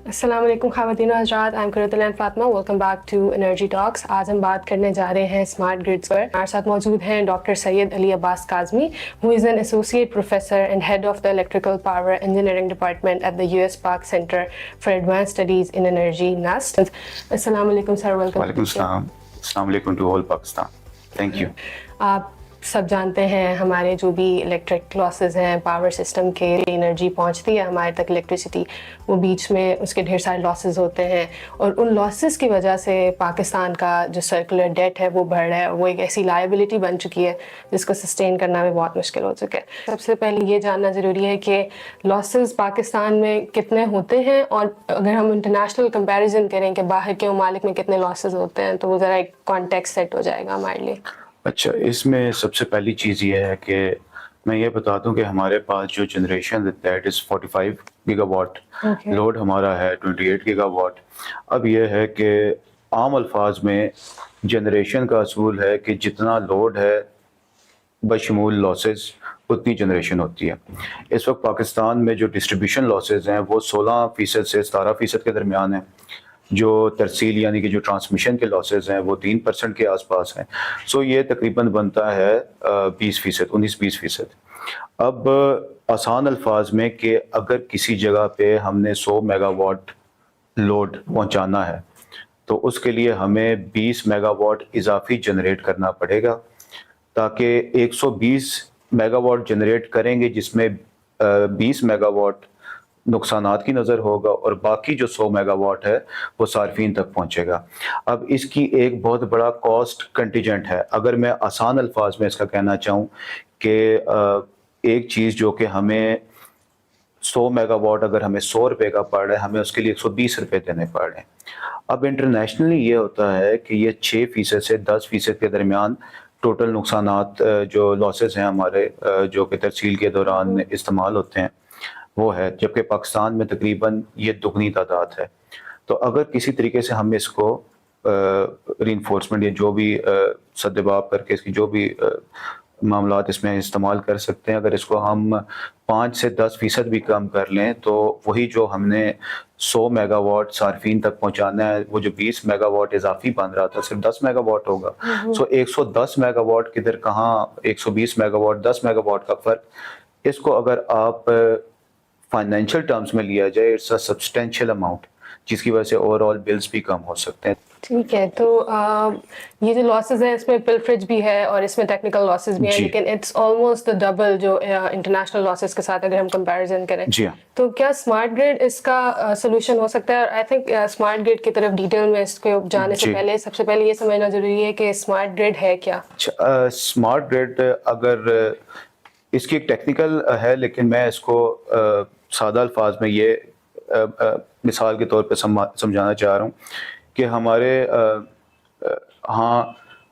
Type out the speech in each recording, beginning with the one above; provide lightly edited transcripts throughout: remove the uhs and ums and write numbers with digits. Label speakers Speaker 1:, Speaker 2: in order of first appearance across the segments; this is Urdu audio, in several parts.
Speaker 1: السلام علیکم خواتین و حضرات، I'm Qurat Fatima. Welcome back to energy talks. آج ہم بات کرنے جا رہے ہیں اسمارٹ گرڈس پر. ہمارے ساتھ موجود ہیں doctor Syed Ali Abbas Kazmi who is an associate professor and head of the electrical power engineering department at the US Park Center for Advanced Studies in Energy NUST. السلام علیکم سر، ویلکم.
Speaker 2: وعلیکم السلام. السلام علیکم two whole Pakistan. Thank you.
Speaker 1: آپ سب جانتے ہیں ہمارے جو بھی الیکٹرک لاسز ہیں پاور سسٹم کے، انرجی پہنچتی ہے ہمارے تک الیکٹریسٹی، وہ بیچ میں اس کے ڈھیر سارے لاسز ہوتے ہیں، اور ان لاسز کی وجہ سے پاکستان کا جو سرکولر ڈیٹ ہے وہ بڑھ رہا ہے. وہ ایک ایسی لائبلٹی بن چکی ہے جس کو سسٹین کرنا بھی بہت مشکل ہو چکا ہے. سب سے پہلے یہ جاننا ضروری ہے کہ لاسز پاکستان میں کتنے ہوتے ہیں، اور اگر ہم انٹرنیشنل کمپیریزن کریں کہ باہر کے ممالک میں کتنے لاسز ہوتے ہیں تو وہ ذرا ایک کانٹیکسٹ سیٹ ہو جائے گا ہمارے لیے.
Speaker 2: اچھا، اس میں سب سے پہلی چیز یہ ہے کہ میں یہ بتا دوں کہ ہمارے پاس جو generation that is 45 gigawatt, load ہمارا ہے 28 گیگا واٹ. اب یہ ہے کہ عام الفاظ میں جنریشن کا اصول ہے کہ جتنا لوڈ ہے بشمول لاسز اتنی جنریشن ہوتی ہے. اس وقت پاکستان میں جو ڈسٹریبیوشن لاسز ہیں وہ 16% سے 17% کے درمیان ہیں. جو ترسیل یعنی کہ جو ٹرانسمیشن کے لاسز ہیں وہ 3% کے آس پاس ہیں. سو یہ تقریباً بنتا ہے 20%، 19-20%. اب آسان الفاظ میں کہ اگر کسی جگہ پہ ہم نے 100 میگا واٹ لوڈ پہنچانا ہے تو اس کے لیے ہمیں 20 میگا واٹ اضافی جنریٹ کرنا پڑے گا، تاکہ 120 میگا واٹ جنریٹ کریں گے جس میں 20 میگا واٹ نقصانات کی نظر ہوگا، اور باقی جو 100 میگا واٹ ہے وہ صارفین تک پہنچے گا. اب اس کی ایک بہت بڑا کاسٹ کنٹیجنٹ ہے. اگر میں آسان الفاظ میں اس کا کہنا چاہوں کہ ایک چیز جو کہ ہمیں 100 میگا واٹ اگر ہمیں 100 روپے کا پڑ رہا ہے، ہمیں اس کے لیے 120 روپے دینے پڑ رہے ہیں. اب انٹرنیشنلی یہ ہوتا ہے کہ یہ 6% سے 10% کے درمیان ٹوٹل نقصانات جو لاسز ہیں ہمارے جو کہ ترسیل کے دوران استعمال ہوتے ہیں وہ ہے، جبکہ پاکستان میں تقریباً یہ دگنی تعداد ہے. تو اگر کسی طریقے سے ہم اس کو ری انفورسمنٹ یا جو بھی سدباب کر کے اس کی جو بھی معاملات اس میں استعمال کر سکتے ہیں، اگر اس کو ہم 5 سے 10% بھی کم کر لیں تو وہی جو ہم نے 100 میگا واٹ صارفین تک پہنچانا ہے، وہ جو 20 میگا واٹ اضافی بن رہا تھا صرف 10 میگا واٹ ہوگا. سو 110 میگا واٹ کدھر کہاں 120 میگا واٹ 10 میگا واٹ کا فرق. اس کو اگر آپ فائنینشیل ٹرمز میں لیا جائے، اٹس اے سبسٹینشیل اماؤنٹ، جس کی وجہ سے اوور آل بلز بھی کم ہو سکتے ہیں.
Speaker 1: ٹھیک ہے، تو یہ جو لاسز ہیں اس میں پلفریج بھی ہے اور اس میں ٹیکنیکل لاسز بھی ہیں، لیکن اٹس آلموسٹ دا ڈبل جو انٹرنیشنل لاسز کے ساتھ اگر ہم کمپیریزن کریں. تو کیا اسمارٹ گریڈ اس کا سولوشن ہو سکتا ہے؟ اور آئی تھنک اسمارٹ گریڈ کی طرف ڈیٹیل میں اس کو جانے سے پہلے سب سے پہلے یہ سمجھنا ضروری ہے کہ اسمارٹ گریڈ ہے کیا.
Speaker 2: اسمارٹ گریڈ اگر اس کی ایک ٹیکنیکل ہے، لیکن میں اس کو سادہ الفاظ میں یہ مثال کے طور پہ سمجھانا چاہ رہا ہوں کہ ہمارے ہاں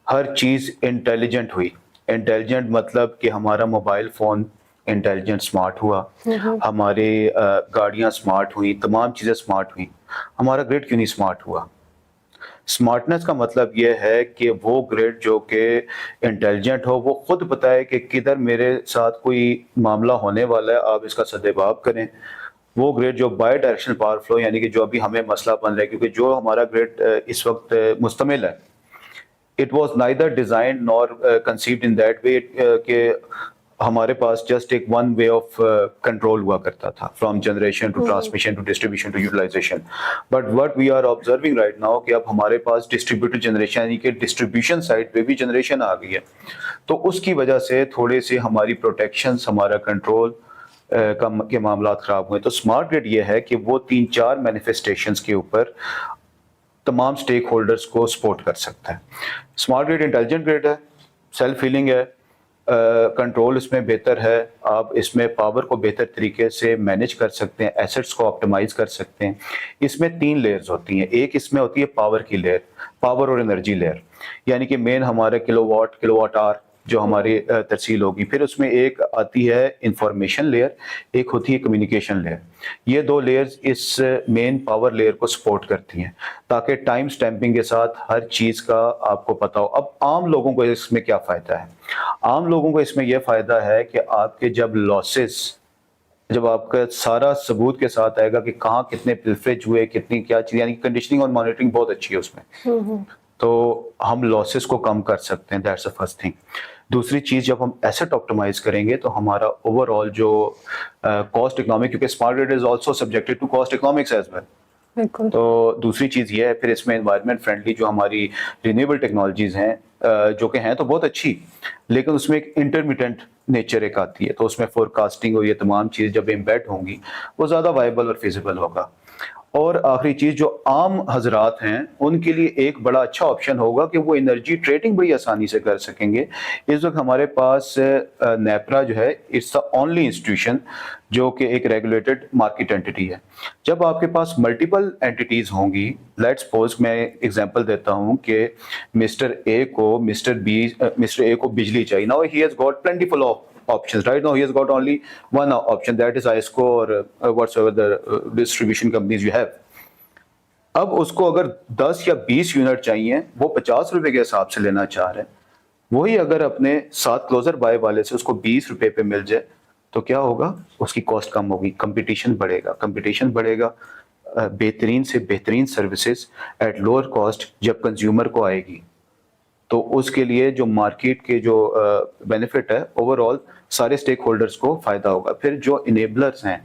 Speaker 2: ہر چیز انٹیلیجنٹ ہوئی. انٹیلیجنٹ مطلب کہ ہمارا موبائل فون انٹیلیجنٹ اسمارٹ ہوا، ہماری گاڑیاں اسمارٹ ہوئیں، تمام چیزیں اسمارٹ ہوئیں. ہمارا گریڈ کیوں نہیں اسمارٹ ہوا؟ اسمارٹنس کا مطلب یہ ہے کہ وہ گریڈ جو کہ انٹیلیجنٹ ہو وہ خود بتائے کہ کدھر میرے ساتھ کوئی معاملہ ہونے والا ہے، آپ اس کا سدباب کریں. وہ گریڈ جو بائی ڈائریکشنل پاور فلو، یعنی کہ جو ابھی ہمیں مسئلہ بن رہا ہے، کیونکہ جو ہمارا گریڈ اس وقت مشتمل ہے، it was neither designed nor conceived in that way کہ ہمارے پاس جسٹ ایک ون وے آف کنٹرول ہوا کرتا تھا، from generation to transmission to distribution to utilization. But what we are observing right now کہ اب ہمارے پاس ڈسٹریبیوٹڈ جنریشن یعنی کہ ڈسٹریبیوشن سائڈ پہ بھی جنریشن آ گئی ہے. تو اس کی وجہ سے تھوڑے سے ہماری پروٹیکشنز، ہمارا کنٹرول کے معاملات خراب ہوئے. تو اسمارٹ گریڈ یہ ہے کہ وہ 3-4 مینیفیسٹیشنز کے اوپر تمام سٹیک ہولڈرز کو سپورٹ کر سکتا ہے. اسمارٹ گریڈ انٹیلیجنٹ گریڈ ہے، سیلف ہیلنگ ہے، کنٹرول اس میں بہتر ہے، آپ اس میں پاور کو بہتر طریقے سے مینیج کر سکتے ہیں، ایسٹس کو آپٹیمائز کر سکتے ہیں. اس میں 3 لیئرز ہوتی ہیں. ایک اس میں ہوتی ہے پاور کی لیئر، پاور اور انرجی لیئر، یعنی کہ مین ہمارے کلو واٹ آور جو ہماری ترسیل ہوگی. پھر اس میں ایک آتی ہے انفارمیشن لیئر، ایک ہوتی ہے کمیونیکیشن لیئر. یہ 2 لیئرز اس مین پاور لیئر کو سپورٹ کرتی ہیں تاکہ ٹائم سٹیمپنگ کے ساتھ ہر چیز کا آپ کو پتا ہو. اب عام لوگوں کو اس میں کیا فائدہ ہے؟ عام لوگوں کو اس میں یہ فائدہ ہے کہ آپ کے جب لاسز جب آپ کا سارا ثبوت کے ساتھ آئے گا کہ کہاں کتنے پلفریج ہوئے, کتنی کیا چیز, یعنی کنڈیشننگ اور مانیٹرنگ بہت اچھی ہے اس میں, تو ہم لاسز کو کم کر سکتے ہیں. That's the first thing. دوسری چیز, جب ہم ایسٹ آپٹیمائز کریں گے تو ہمارا اوور آل جو کاسٹ اکنامک, کیونکہ smart grid is also subjected to cost economics as well. تو دوسری چیز یہ ہے پھر اس میں انوائرمنٹ فرینڈلی جو ہماری رینیویبل ٹیکنالوجیز ہیں, جو کہ ہیں تو بہت اچھی, لیکن اس میں ایک انٹرمیٹنٹ نیچر ایک آتی ہے, تو اس میں فور کاسٹنگ اور یہ تمام چیز جب امبیڈ ہوں گی وہ زیادہ وائبل اور فیزیبل ہوگا. اور آخری چیز, جو عام حضرات ہیں ان کے لیے ایک بڑا اچھا آپشن ہوگا کہ وہ انرجی ٹریڈنگ بڑی آسانی سے کر سکیں گے. اس وقت ہمارے پاس نیپرا جو ہے, اٹس دا اونلی انسٹیٹیوشن جو کہ ایک ریگولیٹڈ مارکیٹ اینٹی ہے. جب آپ کے پاس ملٹیپل اینٹیز ہوں گی, لیٹ سپوز میں ایگزامپل دیتا ہوں کہ مسٹر اے کو بجلی چاہیے. Now he has got plenty full of options. Right now he has got only one option, that is ISCO or whatsoever the distribution companies you have. اب اس کو اگر 10 یا 20 یونٹ چاہیے, وہ 50 روپے کے حساب سے لینا چاہ رہے ہیں, وہی اگر اپنے ساتھ کلوزر بائی والے سے اس کو 20 روپے پہ مل جائے تو کیا ہوگا, اس کی کاسٹ کم ہوگی, کمپٹیشن بڑھے گا, بہترین سے بہترین سروسز ایٹ لوور کاسٹ جب کنزیومر کو آئے گی, تو اس کے لیے جو مارکیٹ کے جو بینیفٹ ہے اوور آل سارے اسٹیک ہولڈرز کو فائدہ ہوگا. پھر جو انیبلرز ہیں,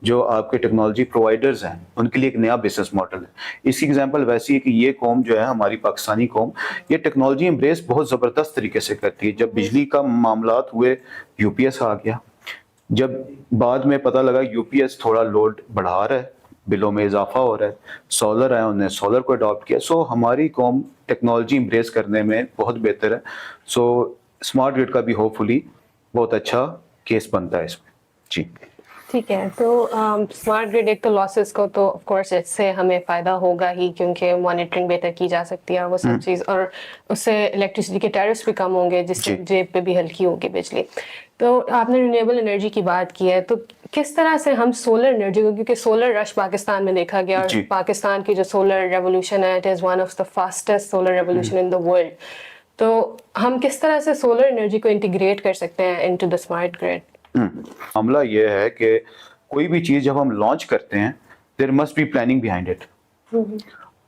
Speaker 2: جو آپ کے ٹیکنالوجی پرووائڈرز ہیں, ان کے لیے ایک نیا بزنس ماڈل ہے. اس کی ایگزامپل ویسی ہے کہ یہ قوم جو ہے ہماری پاکستانی قوم, یہ ٹیکنالوجی امبریس بہت زبردست طریقے سے کرتی ہے. جب بجلی کا معاملات ہوئے یو پی ایس آ گیا, جب بعد میں پتہ لگا یو پی ایس تھوڑا لوڈ بڑھا رہا ہے, بلوں میں اضافہ ہو رہا ہے, سولر آئے, انہوں نے سولر کو اڈاپٹ کیا. سو ہماری قوم ٹیکنالوجی امبریس کرنے میں بہت بہتر ہے. سو اسمارٹ گرڈ کا بھی ہوپ فلی بہت اچھا کیس بنتا ہے اس میں. جی
Speaker 1: ٹھیک ہے. تو اسمارٹ گرڈ ایک تو لاسز کو تو آف کورس اس سے ہمیں فائدہ ہوگا ہی, کیونکہ مانیٹرنگ بہتر کی جا سکتی ہے اور وہ سب چیز, اور اس سے الیکٹریسٹی کے ٹیرفس بھی کم ہوں گے, جس سے جیب پہ بھی ہلکی ہوگی بجلی. تو آپ نے رینیویبل انرجی کی بات کی ہے, تو کس طرح سے ہم سولر انرجی کو, کیونکہ سولر رش پاکستان میں دیکھا گیا, اور پاکستان کی جو سولر ریولوشن ہے, it is one of the fastest solar revolution in the world, تو ہم کس طرح سے سولر انرجی کو انٹیگریٹ کر سکتے ہیں انٹو دا اسمارٹ گرڈ؟
Speaker 2: معاملہ یہ ہے کہ کوئی بھی چیز جب ہم لانچ کرتے ہیں, there must be planning behind it.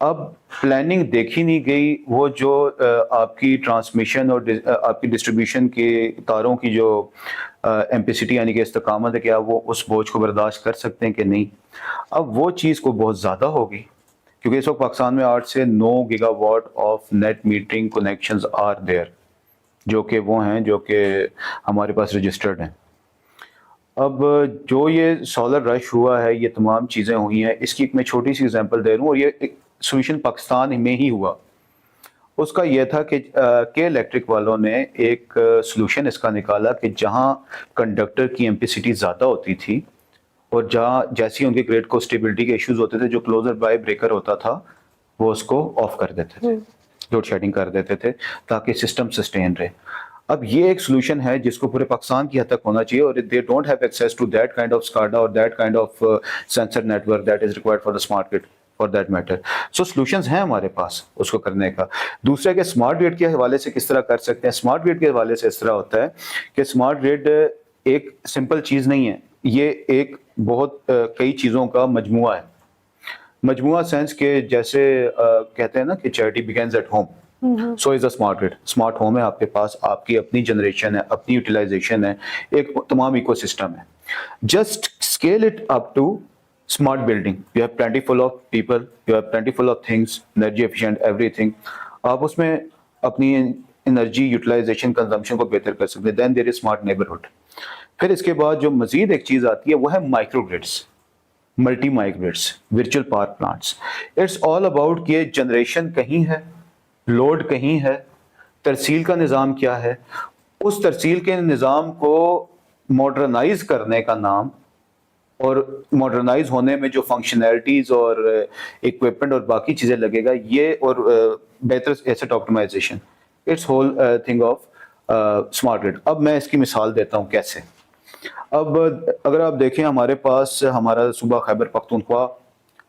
Speaker 2: اب پلاننگ دیکھی نہیں گئی, وہ جو آپ کی ٹرانسمیشن اور آپ کی ڈسٹریبیوشن کے تاروں کی جو ایمپیسٹی یعنی کہ استقامت ہے, کیا وہ اس بوجھ کو برداشت کر سکتے ہیں کہ نہیں. اب وہ چیز کو بہت زیادہ ہوگی, کیونکہ اس وقت پاکستان میں 8 سے 9 gigawatt of net metering connections are there, جو کہ وہ ہیں جو کہ ہمارے پاس رجسٹرڈ ہیں. اب جو یہ سولر رش ہوا ہے, یہ تمام چیزیں ہوئی ہیں, اس کی ایک میں چھوٹی سی ایگزامپل دے رہا ہوں, اور یہ سولوشن پاکستان میں ہی ہوا. اس کا یہ تھا کہ الیکٹرک والوں نے ایک سولوشن اس کا نکالا کہ جہاں کنڈکٹر کی ایمپیسٹی زیادہ ہوتی تھی, اور جہاں جیسی ان کے گریڈ کو اسٹیبلٹی کے ایشوز ہوتے تھے, جو کلوزر بائی بریکر ہوتا تھا وہ اس کو آف کر دیتے تھے, لوڈ شیڈنگ کر دیتے تھے, تاکہ سسٹم سسٹین رہے. اب یہ ایک سولوشن ہے جس کو پورے پاکستان کی حد تک ہونا چاہیے, اور they don't have access to that kind of SCADA اور that kind of sensor network that is required for the smart grid for that matter. So solutions ہیں ہمارے پاس اس کو کرنے کا. دوسرا کہ اسمارٹ گرڈ کے حوالے سے کس طرح کر سکتے ہیں. اسمارٹ گرڈ کے حوالے سے اس طرح ہوتا ہے کہ اسمارٹ گرڈ ایک سمپل چیز نہیں ہے, یہ ایک بہت کئی چیزوں کا مجموعہ ہے. مجموعہ سینس کہ جیسے کہتے ہیں نا کہ charity begins at home, so is a smart grid. Smart home ہے آپ کے پاس, آپ کی اپنی جنریشن ہے, اپنی یوٹیلائزیشن ہے, ایک تمام ایکو سسٹم ہے. Just scale it up to smart building. You have plenty full of people, you have plenty full of things, energy efficient everything. آپ اس میں اپنی انرجی یوٹیلائزیشن کنزمپشن کو بہتر کر سکتے ہیں. دین دیر از اسمارٹ نیبرہڈ. پھر اس کے بعد جو مزید ایک چیز آتی ہے وہ ہے micro grids, multi micro grids, virtual power plants. It's all about کہ جنریشن کہیں ہے, لوڈ کہیں ہے, ترسیل کا نظام کیا ہے, اس ترسیل کے نظام کو ماڈرنائز کرنے کا نام, اور ماڈرنائز ہونے میں جو فنکشنالٹیز اور اکوپمنٹ اور باقی چیزیں لگے گا, یہ اور بہتر asset optimization, it's whole thing of smart grid. اب میں اس کی مثال دیتا ہوں کیسے. اب اگر آپ دیکھیں ہمارے پاس ہمارا صوبہ خیبر پختونخوا,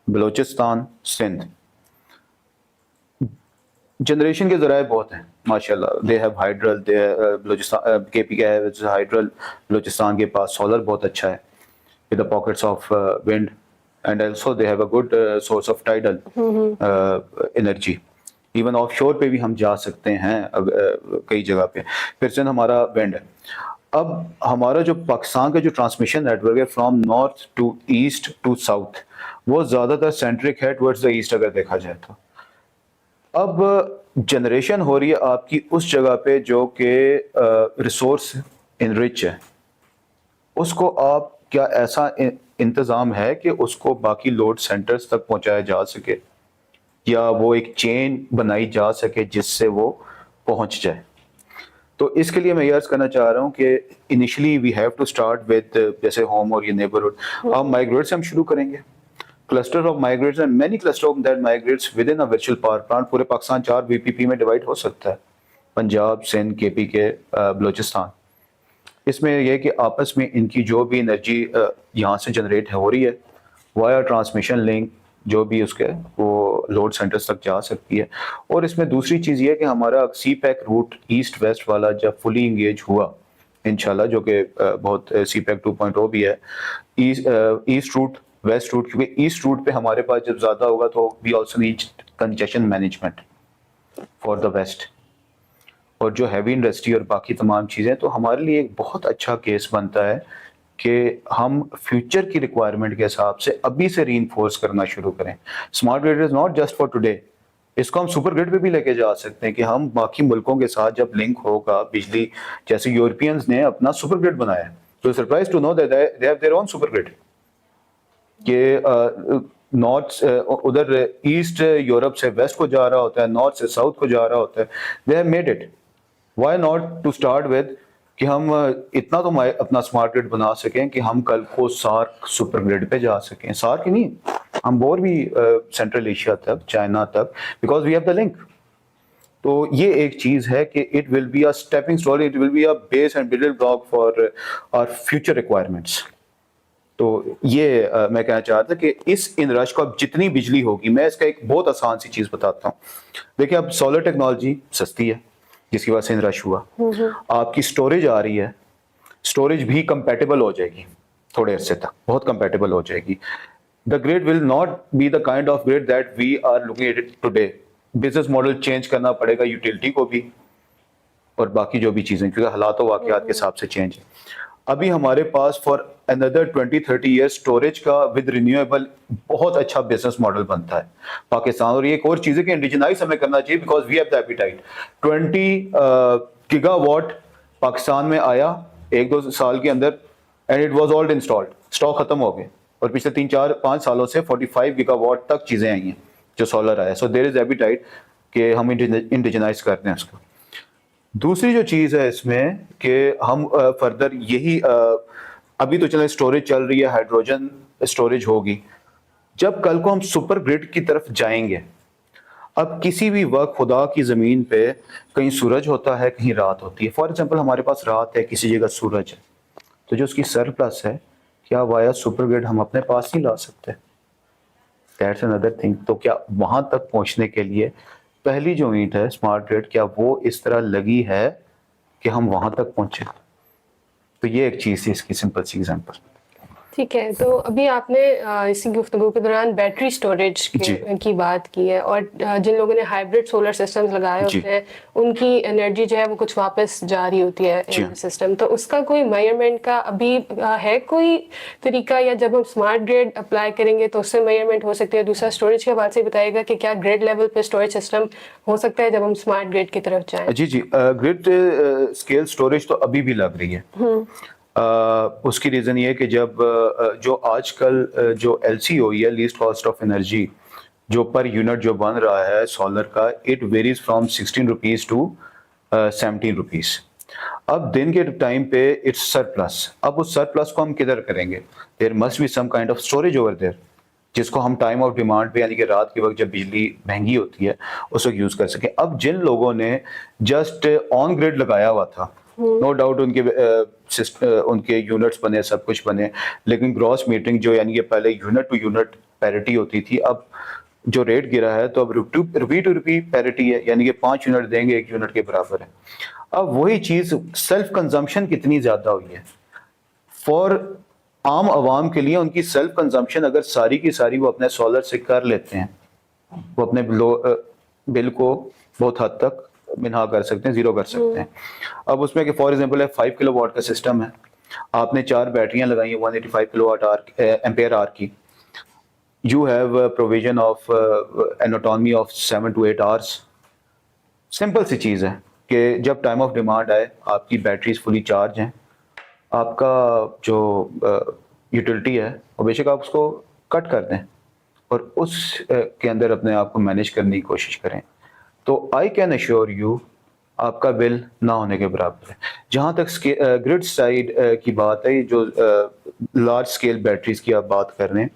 Speaker 2: بلوچستان, سندھ, جنریشن کے ذرائع بہت ہیں ماشاءاللہ. دے ہیو ہائیڈرل, دے بلوچستان کے پی کے ہیو ہائیڈرل, بلوچستان کے پاس سولر بہت اچھا ہے, with the pockets of wind, and also they have a good source of tidal energy. Even of شور پہ بھی ہم جا سکتے ہیں کئی جگہ پہ. پھر سے ہمارا وینڈ ہے. اب ہمارا جو پاکستان کا جو ٹرانسمیشن نیٹ ورک ہے from north to east to south وہ زیادہ تر سینٹرک ہے ٹورڈز دا ایسٹ اگر دیکھا جائے تو. اب جنریشن ہو رہی ہے آپ کی اس جگہ پہ جو کہ ریسورس انرچ ہے, اس کو آپ کیا ایسا انتظام ہے کہ اس کو باقی لوڈ سینٹرز تک پہنچایا جا سکے, یا وہ ایک چین بنائی جا سکے جس سے وہ پہنچ جائے. تو اس کے لیے میں یہ عرض کرنا چاہ رہا ہوں کہ initially we have to start with جیسے ہوم اور یہ نیبرہڈ. اب مائیگریٹ سے ہم شروع کریں گے. Cluster of microgrids and many cluster of that microgrids within a virtual power plant. پورے پاکستان 4 VPP میں ڈیوائڈ ہو سکتا ہے, پنجاب, سندھ, KP کے, بلوچستان. اس میں یہ کہ آپس میں ان کی جو بھی انرجی یہاں سے جنریٹ ہو رہی ہے وایا ٹرانسمیشن لنک جو بھی اس کے وہ لوڈ سینٹرز تک جا سکتی ہے. اور اس میں دوسری چیز یہ ہے کہ ہمارا سی پیک روٹ ایسٹ ویسٹ والا جب فلی انگیج ہوا انشاءاللہ, جو کہ بہت سی پیک 2.0 بھی ہے, ایسٹ روٹ ویسٹ روٹ, کیونکہ ایسٹ روٹ پہ ہمارے پاس جب زیادہ ہوگا تو we also need congestion management for the west, اور جو ہیوی انڈسٹری اور باقی تمام چیزیں. تو ہمارے لیے ایک بہت اچھا کیس بنتا ہے کہ ہم فیوچر کی ریکوائرمنٹ کے حساب سے ابھی سے ری انفورس کرنا شروع کریں. Smart grid is not just for today, اس کو ہم سپر گریڈ پہ بھی لے کے جا سکتے ہیں کہ ہم باقی ملکوں کے ساتھ جب لنک ہوگا بجلی, جیسے یورپینز نے اپنا سپر گریڈ بنایا ہے, تو surprise to know that they have their own super grid, کہ نارتھ ادھر ایسٹ یورپ سے ویسٹ کو جا رہا ہوتا ہے, نارتھ سے ساؤتھ کو جا رہا ہوتا ہے. They have made it. Why not to start with کہ ہم اتنا تو اپنا اسمارٹ گریڈ بنا سکیں کہ ہم کل کو سارک سپر گریڈ پہ جا سکیں. سارک ہی نہیں, ہم اور بھی سینٹرل ایشیا تک, چائنا تک, because we have the link. تو یہ ایک چیز ہے کہ it will be a stepping stone, it will be a base and building block for our future requirements. تو یہ میں کہنا چاہ رہا تھا کہ اس ان رش کو اب جتنی بجلی ہوگی, میں اس کا ایک بہت آسان سی چیز بتاتا ہوں. دیکھیں اب سولر ٹیکنالوجی سستی ہے جس کی وجہ سے ان رش ہوا. آپ کی سٹوریج آ رہی ہے, سٹوریج بھی کمپیٹیبل ہو جائے گی تھوڑے عرصے تک, بہت کمپیٹیبل ہو جائے گی. The grid will not be the kind of grid that we are looking at it today. Business model change کرنا پڑے گا, یوٹیلٹی کو بھی اور باقی جو بھی چیزیں, کیونکہ حالات و واقعات کے حساب سے چینج ہے. ابھی ہمارے پاس فار اندر 20-30 ایئر اسٹوریج کا ود رینیویبل بہت اچھا بزنس ماڈل بنتا ہے پاکستان. اور یہ ایک اور چیز ہے کہ انڈیجنائز ہمیں کرنا چاہیے, because we have the appetite. 20 gigawatt Pakistan میں آیا 1-2 سال کے اندر, and it was all installed, stock ختم ہو گئے. اور پچھلے 3-4-5 سالوں سے 45 گیگا واٹ تک چیزیں آئی ہیں جو سولر آیا. سو دیر از ایپیٹائٹ کہ ہم انڈیجنائز کرتے ہیں اس کو. دوسری جو چیز ہے اس میں کہ ہم فردر یہی ابھی تو چلیں اسٹوریج چل رہی ہے, ہائیڈروجن اسٹوریج ہوگی. جب کل کو ہم سپر گریڈ کی طرف جائیں گے, اب کسی بھی وقت خدا کی زمین پہ کہیں سورج ہوتا ہے, کہیں رات ہوتی ہے. فار ایگزامپل ہمارے پاس رات ہے, کسی جگہ سورج ہے, تو جو اس کی سرپلس ہے کیا وایا سپر گریڈ ہم اپنے پاس نہیں لا سکتے؟ That's another thing. تو کیا وہاں تک پہنچنے کے لیے پہلی جو اینٹ ہے اسمارٹ گریڈ, کیا وہ اس طرح لگی ہے کہ ہم وہاں تک پہنچے؟ تو یہ ایک چیز تھی اس کی سمپل سی ایگزامپل.
Speaker 1: ٹھیک ہے. تو ابھی آپ نے اسی گفتگو کے دوران بیٹری اسٹوریج کی بات کی ہے, اور جن لوگوں نے ہائیبرڈ سولر سسٹمز لگائے ہوتے ہیں ان کی انرجی جو ہے وہ کچھ واپس جا رہی ہوتی ہے سسٹم. تو اس کا کوئی میئرمنٹ کا ابھی ہے کوئی طریقہ, یا جب ہم اسمارٹ گریڈ اپلائی کریں گے تو اس سے میئرمنٹ ہو سکتی ہے؟ دوسرا اسٹوریج کے بعد سے بتائے گا کہ کیا گریڈ لیول پہ اسٹوریج سسٹم ہو سکتا ہے جب ہم اسمارٹ گریڈ کی طرف جائیں؟
Speaker 2: جی گریڈ اسکیل اسٹوریج تو ابھی بھی لگ رہی ہے. اس کی ریزن یہ ہے کہ جب جو آج کل جو LCO ہوئی ہے, لیسٹ کاسٹ آف انرجی, جو پر یونٹ جو بن رہا ہے سولر کا, it varies from 16 rupees two 17 rupees. اب دن کے ٹائم پہ اٹس سرپلس. اب اس سرپلس کو ہم کدھر کریں گے؟ There must be some kind of storage over there, جس کو ہم ٹائم آف ڈیمانڈ پہ, یعنی کہ رات کے وقت جب بجلی مہنگی ہوتی ہے اس وقت یوز کر سکیں. اب جن لوگوں نے جسٹ آن گریڈ لگایا ہوا تھا, نو ڈاؤٹ ان کے یونٹس بنے, سب کچھ بنے, لیکن گراس میٹرنگ جو یعنی کہ پہلے یونٹ ٹو یونٹ پیرٹی ہوتی تھی, اب جو ریٹ گرا ہے تو اب روپی ٹو روپی پیرٹی ہے, یعنی کہ 5 یونٹ دیں گے 1 یونٹ کے برابر ہے. اب وہی چیز سیلف کنزمپشن کتنی زیادہ ہوئی ہے. فار عام عوام کے لیے ان کی سیلف کنزمپشن اگر ساری کی ساری وہ اپنے سولر سے کر لیتے ہیں, وہ اپنے بل کو بہت حد تک منہا کر سکتے ہیں, زیرو کر سکتے ہیں. اب اس میں کہ فار ایگزامپل ہے 5 کلو واٹ کا سسٹم ہے, آپ نے 4 بیٹریاں لگائی ہیں 185 کلو واٹ ایمپیئر آر کی, you have provision of an autonomy of 7 to 8 hours. Simple سی چیز ہے کہ جب ٹائم آف ڈیمانڈ آئے آپ کی بیٹریز فلی چارج ہیں, آپ کا جو یوٹیلٹی ہے وہ بے شک آپ اس کو کٹ کر دیں اور اس کے اندر اپنے آپ کو مینیج کرنے کی کوشش کریں, تو آئی کین ایشور یو آپ کا بل نہ ہونے کے برابر ہے. جہاں تک گرڈ سائڈ کی بات ہے, جو لارج اسکیل بیٹریز کی آپ بات کر رہے ہیں,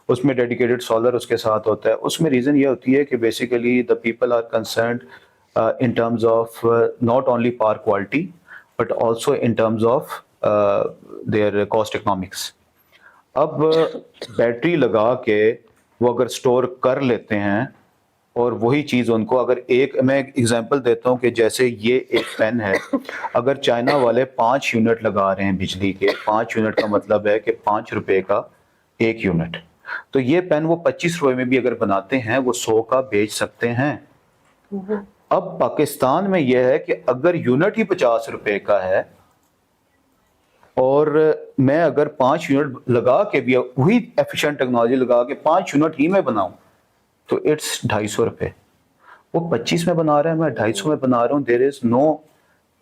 Speaker 2: اس میں ڈیڈیکیٹڈ سولر اس کے ساتھ ہوتا ہے. اس میں ریزن یہ ہوتی ہے کہ basically the people are concerned in terms of not only power quality but also in terms of their cost economics. اب بیٹری لگا کے وہ اگر سٹور کر لیتے ہیں اور وہی چیز ان کو اگر میں ایگزامپل دیتا ہوں کہ جیسے یہ ایک پین ہے, اگر چائنا والے 5 یونٹ لگا رہے ہیں بجلی کے, 5 یونٹ کا مطلب ہے کہ 5 روپے کا 1 یونٹ, تو یہ پین وہ 25 روپے میں بھی اگر بناتے ہیں وہ 100 کا بیچ سکتے ہیں. اب پاکستان میں یہ ہے کہ اگر یونٹ ہی 50 روپے کا ہے اور میں اگر 5 یونٹ لگا کے بھی وہی ایفیشینٹ ٹیکنالوجی لگا کے 5 یونٹ ہی میں بناؤں تو اٹس 250 روپے. وہ 25 میں بنا رہا ہے, میں 250 میں بنا رہا ہوں. دیر از نو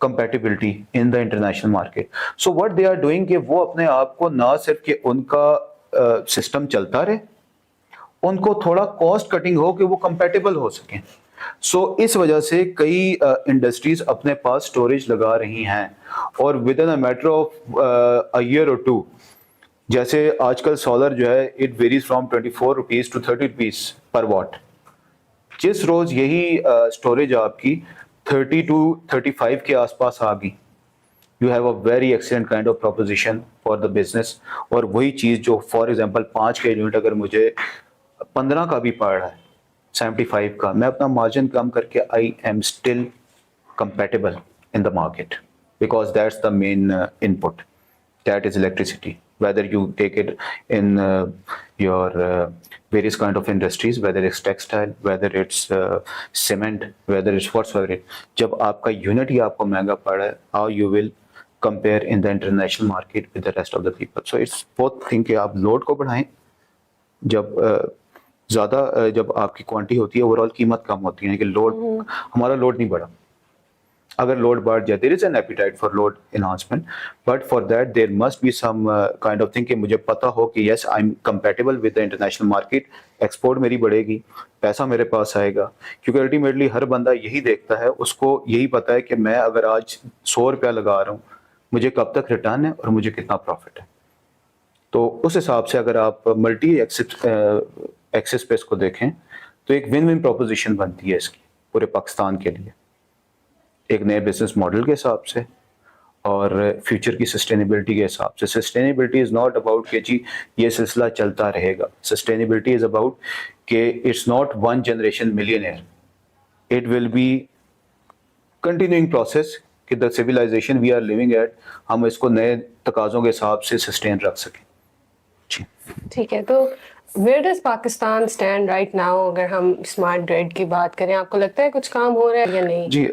Speaker 2: compatibility in the international market. So what they are doing کہ وہ اپنے آپ کو نہ صرف کہ ان کا سسٹم چلتا رہے, ان کو تھوڑا کاسٹ کٹنگ ہو کہ وہ کمپیٹیبل ہو سکیں. سو اس وجہ سے کئی انڈسٹریز اپنے پاس سٹوریج لگا رہی ہیں اور within a matter of a year or 2, جیسے آج کل سولر جو ہے it varies from 24 rupees to 30 rupees per watt. جس روز یہی سٹوریج آپ کی 30 to 35 کے آس پاس آ گئی, you have a very excellent kind of proposition for the business. اور وہی چیز جو فار ایگزامپل 5 کے یونٹ اگر مجھے 15 کا بھی پڑ رہا ہے 75 کا, میں اپنا مارجن کم کر کے I am still compatible in the market because that's the main input, that is electricity. Whether you take it in your various kind of industries, whether it's textile, whether it's cement, whether it's whatsoever it, جب آپ کا یونٹ ہی آپ کو مہنگا پڑ رہا ہے, how you will compare in the international market with the rest of the people. So it's both thing کہ آپ لوڈ کو بڑھائیں, جب زیادہ جب آپ کی کوانٹٹی ہوتی ہے اوور آل قیمت کم ہوتی ہے کہ لوڈ ہمارا لوڈ نہیں بڑھا. اگر لوڈ بڑھ جائے there is an appetite for load enhancement, but for that there must be some kind of thing کہ مجھے پتا ہو کہ yes I'm compatible with the international market, export میری بڑھے گی, پیسہ میرے پاس آئے گا. کیونکہ الٹیمیٹلی ہر بندہ یہی دیکھتا ہے, اس کو یہی پتا ہے کہ میں اگر آج 100 روپیہ لگا رہا ہوں مجھے کب تک ریٹرن ہے اور مجھے کتنا پروفٹ ہے. تو اس حساب سے اگر آپ ملٹی ایکسس پہ اس کو دیکھیں تو ایک ون ون پروپوزیشن بنتی ہے اس کی پورے پاکستان کے لیے, ایک نئے بزنس ماڈل کے حساب سے اور فیوچر کی سسٹینیبلٹی کے حساب سے. سسٹینیبلٹی از ناٹ اباؤٹ کہ جی یہ سلسلہ چلتا رہے گا. سسٹینیبلٹی از اباؤٹ کہ it's not one generation millionaire, it will be continuing process کہ the civilization we are living at ہم اس کو نئے تقاضوں کے حساب سے سسٹین رکھ سکیں. جی
Speaker 1: ٹھیک ہے, تو where does Pakistan stand right now اگر ہم اسمارٹ گریڈ کی بات کریں, آپ کو لگتا ہے کچھ کام ہو رہا ہے یا نہیں؟
Speaker 2: جی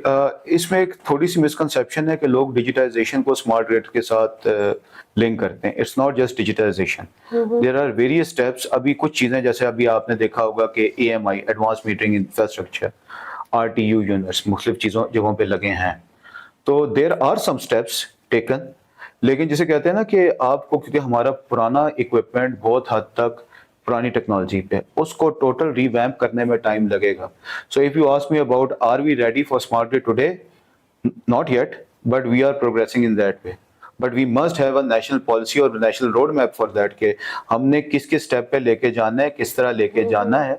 Speaker 2: اس میں ایک تھوڑی سی مسکنسیپشن ہے کہ لوگ ڈیجیٹائزیشن کو اسمارٹ گریڈ کے ساتھ لنک کرتے ہیں. It's not just digitization, there are various steps. ابھی کچھ چیزیں جیسے ابھی آپ نے دیکھا ہوگا کہ AMI advance metering infrastructure, RTU units مختلف چیزوں جگہوں پہ لگے ہیں, تو there are some steps taken. لیکن جسے کہتے ہیں نا کہ آپ کو کیونکہ ہمارا پرانا اکوپمنٹ بہت حد تک پرانی ٹیکنالوجی پہ, اس کو ٹوٹل ری ویمپ کرنے میں ٹائم لگے گا. So if you ask me about are we ready for smart grid today, not yet, but we are progressing in that way. But we must have a national policy اور national road map for that کہ ہم نے کس کس اسٹیپ پہ لے کے جانا ہے, کس طرح لے کے جانا ہے,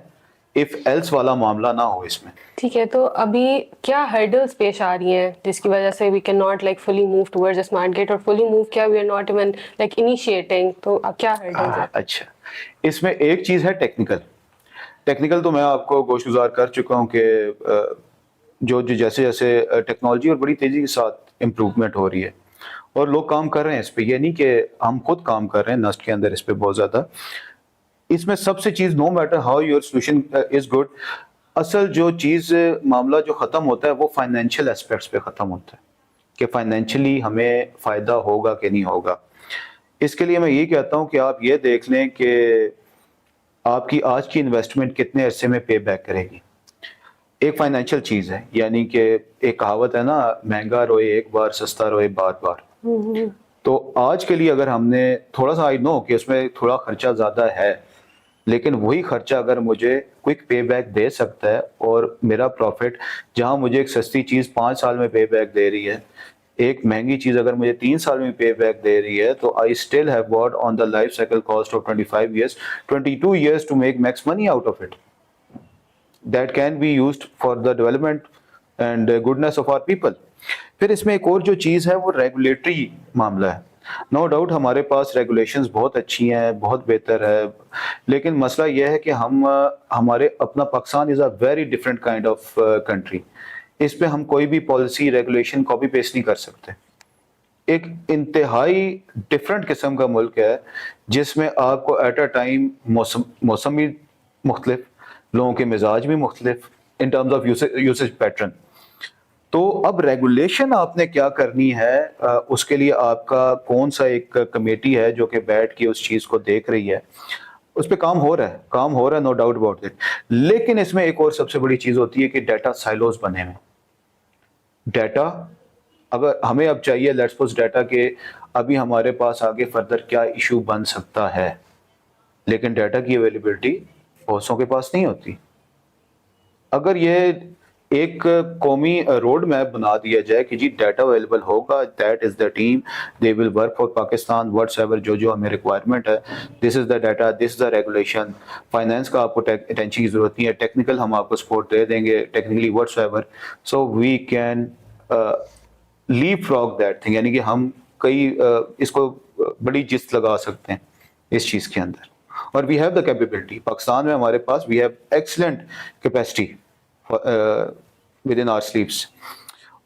Speaker 2: اف ایلس والا معاملہ نہ ہو اس میں.
Speaker 1: ٹھیک ہے, تو ابھی کیا ہرڈلس پیش آ رہی ہیں جس کی وجہ سے we can not like fully move towards smart grid, اور فلی موو کیا we are not even like initiating, تو اب کیا ہرڈلز ہیں؟
Speaker 2: اچھا, اس میں ایک چیز ہے ٹیکنیکل تو میں آپ کو گوش گزار کر چکا ہوں کہ جو جیسے جیسے ٹیکنالوجی اور بڑی تیزی کے ساتھ امپروومنٹ ہو رہی ہے اور لوگ کام کر رہے ہیں اس پہ, یہ نہیں کہ ہم خود کام کر رہے ہیں نسٹ کے اندر اس پہ بہت زیادہ. اس میں سب سے چیز, no matter how your solution is good, اصل جو چیز معاملہ جو ختم ہوتا ہے وہ فائنینشیل اسپیکٹس پہ ختم ہوتا ہے کہ فائنینشلی ہمیں فائدہ ہوگا کہ نہیں ہوگا. اس کے لیے میں یہ کہتا ہوں کہ آپ یہ دیکھ لیں کہ آپ کی آج کی انویسٹمنٹ کتنے عرصے میں پے بیک کرے گی. ایک فائنینشیل چیز ہے, یعنی کہ ایک کہاوت ہے نا, مہنگا روئے ایک بار, سستا روئے بار بار. تو آج کے لیے اگر ہم نے تھوڑا سا, آئی نو کہ اس میں تھوڑا خرچہ زیادہ ہے, لیکن وہی خرچہ اگر مجھے کوئک پے بیک دے سکتا ہے, اور میرا پروفٹ جہاں مجھے ایک سستی چیز 5 سال میں پے بیک دے رہی ہے, ایک مہنگی چیز اگر مجھے 3 سال میں پے بیک دے رہی ہے, تو I still have got on the life cycle cost of 25 years, 22 years to make max money out of it that can be used for the development and goodness of our people. پھر اس میں ایک اور جو چیز ہے وہ ریگولیٹری معاملہ ہے. نو ڈاؤٹ ہمارے پاس ریگولیشنز بہت اچھی ہیں, بہت بہتر ہے, لیکن مسئلہ یہ ہے کہ ہمارے اپنا Pakistan is a very different kind of country. اس پہ ہم کوئی بھی پالیسی ریگولیشن کاپی پیسٹ نہیں کر سکتے. ایک انتہائی ڈفرینٹ قسم کا ملک ہے جس میں آپ کو ایٹ اے ٹائم موسم بھی مختلف, لوگوں کے مزاج بھی مختلف in terms of usage pattern. تو اب ریگولیشن آپ نے کیا کرنی ہے, اس کے لیے آپ کا کون سا ایک کمیٹی ہے جو کہ بیٹھ کے اس چیز کو دیکھ رہی ہے, اس پہ کام ہو رہا ہے, نو ڈاؤٹ اباؤٹ اٹ. لیکن اس میں ایک اور سب سے بڑی چیز ہوتی ہے کہ ڈیٹا سائلوز بنے ہوئے. ڈیٹا اگر ہمیں اب چاہیے, لیٹس سپوز ڈیٹا کہ ابھی ہمارے پاس آگے فردر کیا ایشو بن سکتا ہے, لیکن ڈیٹا کی اویلیبلٹی بہتوں کے پاس نہیں ہوتی. اگر یہ ایک قومی روڈ میپ بنا دیا جائے کہ جی ڈیٹا اویلیبل ہوگا, that is the team, they will work for Pakistan whatsoever, جو ہمیں ریکوائرمنٹ ہے, this is the data, this is the regulation. Finance کا آپ کو اٹینشن کی ضرورت نہیں ہے, ٹیکنیکل ہم آپ کو سپورٹ دے دیں گے, technically whatsoever, so we can leapfrog that thing. یعنی کہ ہم اس کو بڑی جست لگا سکتے ہیں اس چیز کے اندر, اور we have the capability. Pakistan میں ہمارے پاس we have excellent capacity within our slips.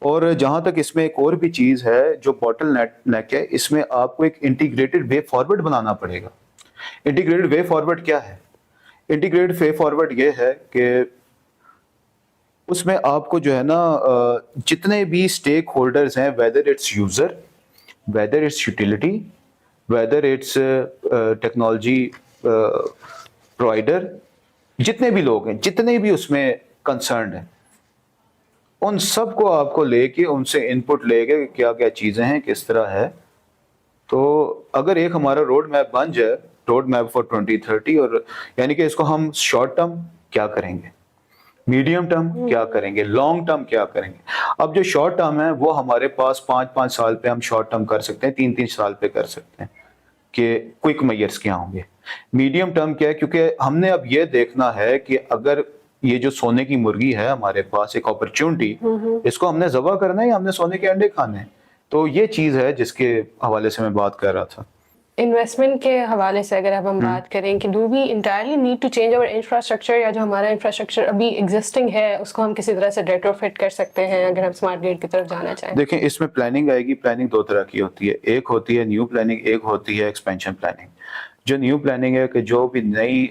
Speaker 2: اور جہاں تک اس میں ایک اور بھی چیز ہے جو بوٹل نیک ہے, اس میں آپ کو ایک انٹیگریٹڈ وے فارورڈ بنانا پڑے گا. انٹیگریٹڈ وے فارورڈ کیا ہے؟ انٹیگریٹڈ وے فارورڈ یہ ہے کہ اس میں آپ کو جو ہے نا جتنے بھی اسٹیک ہولڈرز ہیں, whether it's user, whether it's utility, whether it's technology provider, جتنے بھی لوگ ہیں, جتنے بھی اس میں کنسرنڈ ہیں, ان سب کو آپ کو لے کے ان سے ان پٹ لے کے کیا کیا چیزیں ہیں, کس طرح ہے. تو اگر ایک ہمارا روڈ میپ بن جائے, روڈ میپ فار 2030, اور یعنی کہ اس کو ہم شارٹ ٹرم کیا کریں گے, میڈیم ٹرم کیا کریں گے, لانگ ٹرم کیا کریں گے. اب جو شارٹ ٹرم ہے وہ ہمارے پاس 5 سال پہ ہم شارٹ ٹرم کر سکتے ہیں, 3 سال پہ کر سکتے ہیں کہ کوئک میئرس کیا ہوں گے. میڈیم ٹرم کیا ہے, کیونکہ ہم نے اب یہ دیکھنا ہے کہ اگر یہ جو سونے کی مرغی ہے ہمارے پاس ایک اپرچونٹی, اس کو ہم نے ذبح کرنا ہے یا ہم نے سونے کے انڈے کھانے ہیں. تو یہ چیز ہے جس کے حوالے سے میں بات کر رہا تھا.
Speaker 1: انویسٹمنٹ کے حوالے سے اگر اب ہم بات کریں کہ do we entirely need to change over infrastructure, یا جو ہمارا انفراسٹرکچر ابھی ایگزسٹنگ ہے اس کو ہم کسی طرح سے ریٹرو فٹ کر سکتے ہیں اگر ہم اسمارٹ گریڈ کی طرف جانا چاہیں؟
Speaker 2: دیکھیں اس میں پلاننگ آئے گی. پلاننگ 2 طرح کی ہوتی ہے, ایک ہوتی ہے نیو پلاننگ, ایک ہوتی ہے ایکسپینشن پلاننگ. جو نیو پلاننگ ہے کہ جو بھی نئی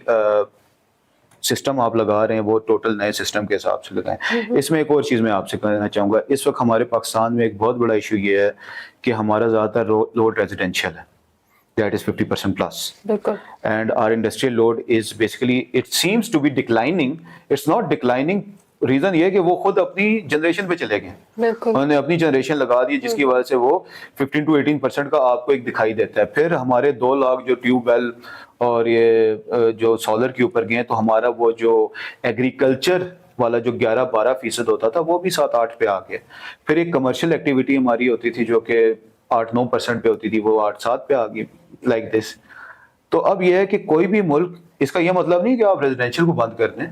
Speaker 2: سسٹم آپ لگا رہے ہیں وہ ٹوٹل نئے سسٹم کے حساب سے لگائیں. اس میں ایک اور چیز میں آپ سے کہنا چاہوں گا, اس وقت ہمارے پاکستان میں ایک بہت بڑا ایشو یہ ہے کہ ہمارا زیادہ تر لوڈ ریزیڈینشیل ہے, that is 50% plus. And our industrial load is basically, it seems to be declining. It's not declining. Reason یہ ہے کہ وہ خود اپنی جنریشن پہ چلے گئے, انہوں نے اپنی جنریشن لگا دی جس کی وجہ سے وہ 15 to 18% کا آپ کو ایک دکھائی دیتا ہے. پھر ہمارے 2 لاکھ جو ٹیوب ویل اور یہ جو سولر کے اوپر گئے, تو ہمارا وہ جو ایگریکلچر والا جو 11-12% ہوتا تھا وہ بھی 7-8 پہ آ گیا. پھر ایک کمرشل ایکٹیویٹی ہماری ہوتی تھی جو کہ 8-9% پہ ہوتی تھی, وہ 8-7 پہ آ گئی, لائک دس. تو اب یہ ہے کہ کوئی بھی ملک, اس کا یہ مطلب نہیں کہ آپ ریزیڈینشیل کو بند کر دیں.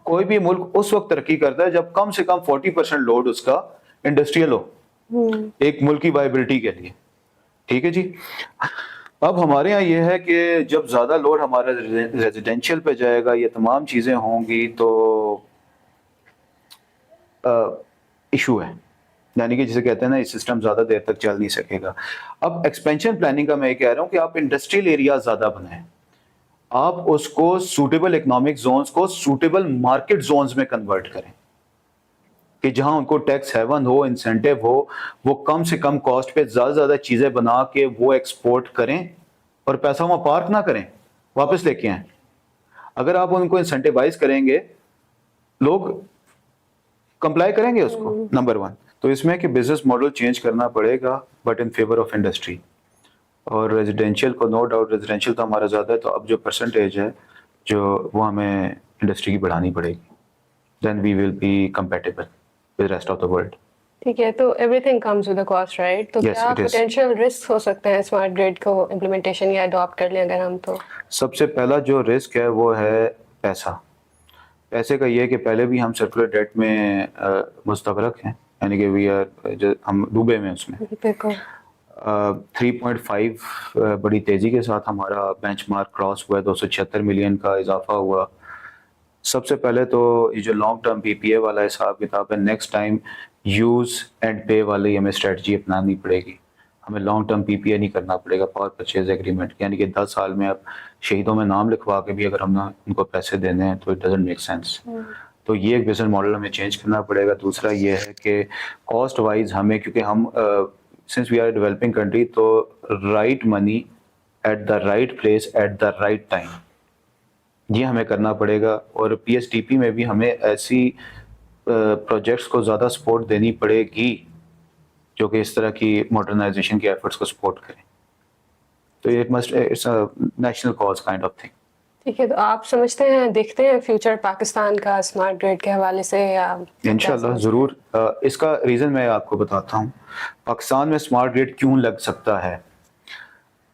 Speaker 2: کوئی بھی ملک اس وقت ترقی کرتا ہے جب کم سے کم 40% لوڈ اس کا انڈسٹریل ہو, ایک ملک کی وائبلٹی کے لیے. ٹھیک ہے جی. اب ہمارے یہاں یہ ہے کہ جب زیادہ لوڈ ہمارا ریزیڈینشیل پہ جائے گا, یہ تمام چیزیں ہوں گی, تو ایشو ہے. یعنی کہ جسے کہتے ہیں نا یہ سسٹم زیادہ دیر تک چل نہیں سکے گا. اب ایکسپینشن پلاننگ کا میں یہ کہہ رہا ہوں کہ آپ انڈسٹریل ایریا زیادہ بنائیں, آپ اس کو سوٹیبل اکنامک زونز کو سوٹیبل مارکیٹ زونز میں کنورٹ کریں کہ جہاں ان کو ٹیکس ہیون ہو, انسینٹیو ہو, وہ کم سے کم کاسٹ پہ زیادہ زیادہ چیزیں بنا کے وہ ایکسپورٹ کریں اور پیسہ وہاں پارک نہ کریں, واپس لے کے آئیں. اگر آپ ان کو انسینٹیوائز کریں گے لوگ کمپلائی کریں گے اس کو, نمبر 1. تو اس میں کہ بزنس ماڈل چینج کرنا پڑے گا but in favour of industry. اور ریزیڈینشیل کو نو ڈاؤٹ ریزیڈینشیل تو ہمارا زیادہ ہے, تو اب جو پرسنٹیج ہے جو وہ ہمیں انڈسٹری کی بڑھانی پڑے گی, then we will be compatible with rest of the world.
Speaker 1: ٹھیک ہے, تو everything comes with a cost right, تو
Speaker 2: Yes,
Speaker 1: کیا
Speaker 2: it is.
Speaker 1: پوٹینشیل رسک ہو سکتے ہیں اسمارٹ گریڈ کو امپلیمنٹیشن یا اڈاپٹ کر لیں اگر ہم؟ تو
Speaker 2: سب سے پہلا جو رسک ہے وہ ہے پیسہ. پیسے کا یہ ہے کہ پہلے بھی ہم سرکولر ڈیٹ میں مستغرق ہیں, یعنی کہ وی آر ہم ڈوبے میں اس میں.
Speaker 1: بالکل
Speaker 2: 3.5 بڑی تیزی کے ساتھ ہمارا بینچ مارک کراس ہوا ہے, 276 ملین کا اضافہ ہوا. سب سے پہلے تو یہ جو لانگ ٹرم پی پی اے والا حساب کتاب ہے, next time use and pay والی ہمیں اسٹریٹجی اپنانی پڑے گی. ہمیں لانگ ٹرم پی پی اے نہیں کرنا پڑے گا, پاور پرچیز ایگریمنٹ, یعنی کہ 10 سال میں اب شہیدوں میں نام لکھوا کے بھی اگر ہم نے ان کو پیسے دینے ہیں تو اٹ ڈزنٹ میک سینس. تو یہ ایک بزنس ماڈل ہمیں چینج کرنا پڑے گا. دوسرا یہ ہے کہ کاسٹ وائز ہمیں, کیونکہ ہم since we are developing country, تو right money at the right place at the right time یہ ہمیں کرنا پڑے گا. اور پی ایس ڈی پی میں بھی ہمیں ایسی پروجیکٹس کو زیادہ سپورٹ دینی پڑے گی جو کہ اس طرح کی ماڈرنائزیشن کے ایفرٹس کو سپورٹ کریں. تو یہ its national cause kind of thing.
Speaker 1: ٹھیک ہے, تو آپ سمجھتے ہیں, دیکھتے ہیں فیوچر پاکستان کا اسمارٹ گریڈ کے حوالے سے یا؟
Speaker 2: انشاءاللہ ضرور. اس کا ریزن میں آپ کو بتاتا ہوں. پاکستان میں اسمارٹ گریڈ کیوں لگ سکتا ہے,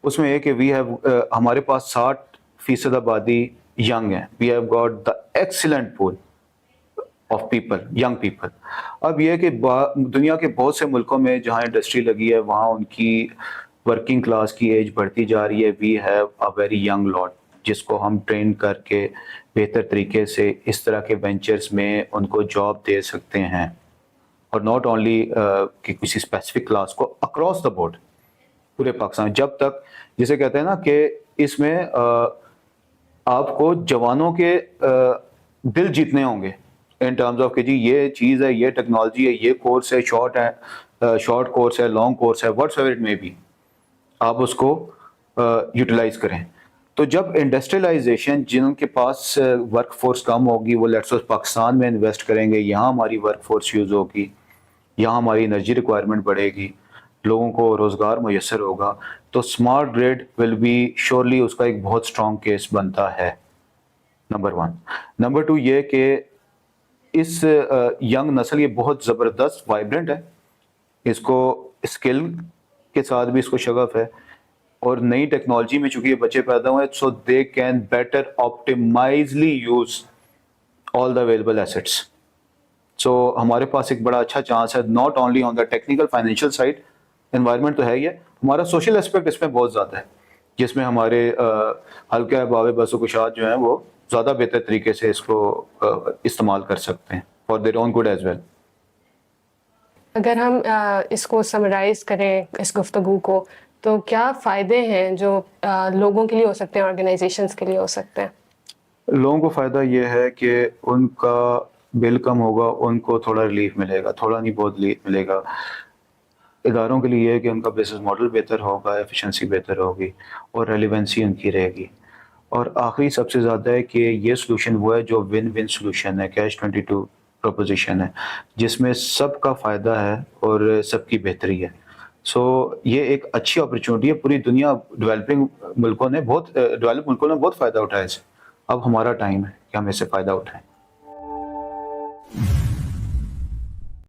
Speaker 2: اس میں یہ کہ وی ہیو ہمارے پاس 60% آبادی ینگ ہیں. We have got the excellent pool of people, young people. اب یہ کہ دنیا کے بہت سے ملکوں میں جہاں انڈسٹری لگی ہے وہاں ان کی ورکنگ کلاس کی ایج بڑھتی جا رہی ہے. We have a very young lot جس کو ہم ٹرین کر کے بہتر طریقے سے اس طرح کے وینچرز میں ان کو جاب دے سکتے ہیں. اور ناٹ اونلی کہ کسی اسپیسیفک کلاس کو, اکراس دا بورڈ پورے پاکستان. جب تک جسے کہتے ہیں نا کہ اس میں آپ کو جوانوں کے دل جیتنے ہوں گے ان ٹرمز آف کہ جی یہ چیز ہے, یہ ٹیکنالوجی ہے, یہ کورس ہے, شارٹ کورس ہے, لانگ کورس ہے, whatsoever it may be, آپ اس کو یوٹیلائز کریں. تو جب انڈسٹریلائزیشن, جن کے پاس ورک فورس کم ہوگی وہ لیٹس سپوز پاکستان میں انویسٹ کریں گے, یہاں ہماری ورک فورس یوز ہوگی, یہاں ہماری انرجی ریکوائرمنٹ بڑھے گی, لوگوں کو روزگار میسر ہوگا, تو smart grid will be surely اس کا ایک بہت اسٹرانگ کیس بنتا ہے. نمبر 1. نمبر 2 یہ کہ اس ینگ نسل یہ بہت زبردست وائبرنٹ ہے, اس کو اسکل کے ساتھ بھی اس کو شغف ہے, اور نئی ٹیکنالوجی میں چونکہ یہ بچے پیدا ہوئے so they can better optimally use all the available assets. So ہمارے پاس ایک بڑا اچھا چانس ہے, not only on the technical financial side, environment تو ہے ہی ہے, ہمارا سوشل اسپیکٹ اس میں بہت زیادہ ہے جس میں ہمارے حلقہ باب بس و کشاد جو ہیں وہ زیادہ بہتر طریقے سے اس کو استعمال کر سکتے ہیں for their own good as well.
Speaker 1: اگر ہم اس کو سمرائز کریں اس گفتگو کو, تو کیا فائدے ہیں جو لوگوں کے لیے ہو سکتے ہیں, آرگنائزیشنز کے لیے ہو سکتے ہیں؟
Speaker 2: لوگوں کو فائدہ یہ ہے کہ ان کا بل کم ہوگا, ان کو تھوڑا ریلیف ملے گا, تھوڑا نہیں بہت ریلیف ملے گا. اداروں کے لیے یہ ہے کہ ان کا بزنس ماڈل بہتر ہوگا, ایفیشنسی بہتر ہوگی, اور ریلیونسی ان کی رہے گی. اور آخری سب سے زیادہ ہے کہ یہ سلوشن وہ ہے جو ون ون سلوشن ہے, کیش 22 پروپوزیشن ہے, جس میں سب کا فائدہ ہے اور سب کی بہتری ہے. سو یہ ایک اچھی اپرچونٹی ہے. پوری دنیا ڈیولپ ملکوں نے بہت فائدہ اٹھایا ہے. اب ہمارا ٹائم ہے کہ ہم اس سے فائدہ اٹھائیں.